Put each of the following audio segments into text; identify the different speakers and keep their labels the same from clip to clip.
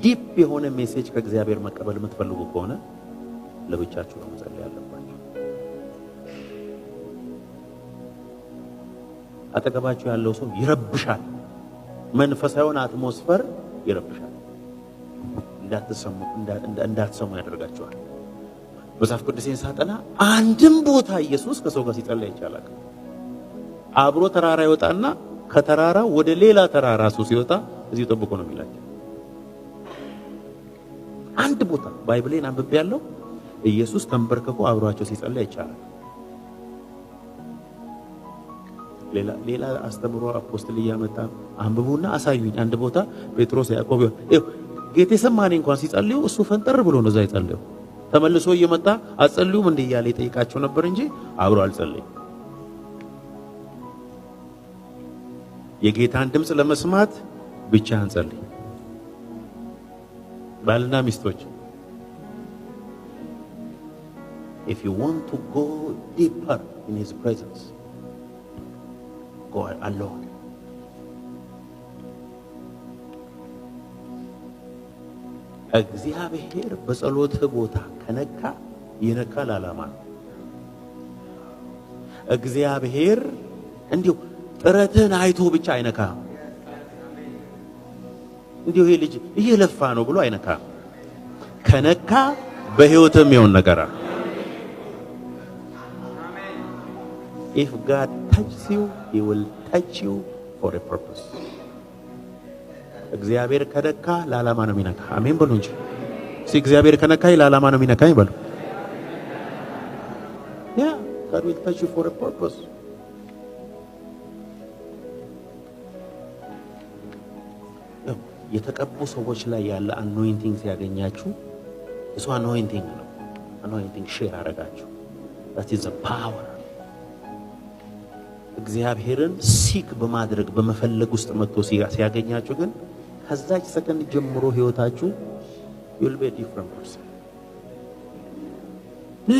Speaker 1: ዲፕ የሆነ ሜሴጅ ከእግዚአብሔር መቀበል የምትፈልጉ ከሆነ ለብቻችሁ ነው መጸለይ ያለባችሁ። አጠገባችሁ ያለው ሰው ይረብሻል። መንፈሳዊውን አትሞስፈር ይረብሻል። እንዳትሰሙ ያደርጋቸዋል። መጽሐፍ ቅዱስን ሳጠና አንድም ቦታ ኢየሱስ ከሰው ጋር ሲጸልይ ይቻላል። አብሮ ተራራ ይወጣና ከተራራ ወደ ሌላ ተራራ እሱ ሲወጣ እዚህ ጠብቆ ነው የሚላቸው። አንድ ቦታ ባይብሌን አንብቤ ያለው ኢየሱስ ተንበርከኮ አብሯቸው ሲጸልይ ይቻላል። ሌላ አስተምሮ አፖስትል እያመጣ አንብቡና አሳዩኝ። አንድ ቦታ ጴጥሮስ ያዕቆብ ጌቴሰማኒ እንኳን ሲጸልዩ እሱ ፈንጠር ብሎ ነው እዛ ይጸልዩ። ተመልሶ እየመጣ አጸልዩም እንደ እያለ ይጠይቃቸው ነበር እንጂ አብሮ አልጸለየም። የጌታን ድምጽ ለመስማት ብቻህን ጸልይ። ባልና ሚስቶች if you want to go deeper in his presence, go alone. እግዚአብሔር በጸሎት ቦታ ከነካ ይነካል። ዓላማ ነው። እግዚአብሔር እንዲሁ ጥረትን አይቶ ብቻ አይነካም። እንዲሁ ይሄ ልጅ እየለፋ ነው ብሎ አይነካም። ከነካ በህይወትም ይሆን ነገር አለ። If God touches you, he will touch you for a purpose. እግዚአብሔር ከነካ ለዓላማ ነው የሚነካ። አሜን በሉ እንጂ እግዚአብሔር ከነካኝ ለዓላማ ነው የሚነካኝ በሉ። Yeah, God will touch you for a purpose. የተቀቡ ሰዎች ላይ ያለ anointing ሲያገኛችሁ እሱ anointing ነው። anointing ሼር አደረጋችሁ። that is the power. እግዚአብሔርን ሲክ በማድረግ በመፈለግ ውስጥ መጥቶ ሲያገኛችሁ ግን ከዛች ሰከንድ ጀምሮ ህይወታችሁ you'll be a different person.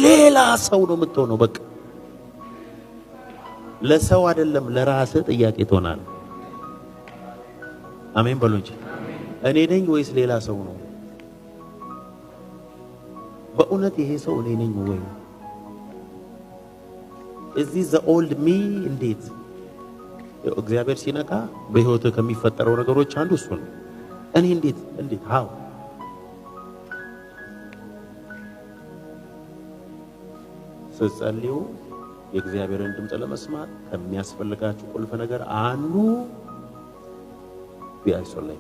Speaker 1: ሌላ ሰው ነው የምትሆነው። በቃ ለሰው አይደለም ለራስ ጥያቄ ትሆናለህ። አሜን በሉ እንጂ እኔ ነኝ ወይስ ሌላ ሰው ነው? በእውነት ይሄ ሰው እኔ ነኝ ወይ? is this the old me? እንዴት እግዚአብሔር ሲነካ በህይወት ከሚፈጠረው ነገሮች አንዱ እሱ ነው። እኔ እንዴት how ስትጸልዩ የእግዚአብሔርን ድምጽ ለመስማት ከሚያስፈልጋችሁ ቁልፍ ነገር አንዱ ቢያይሶላይ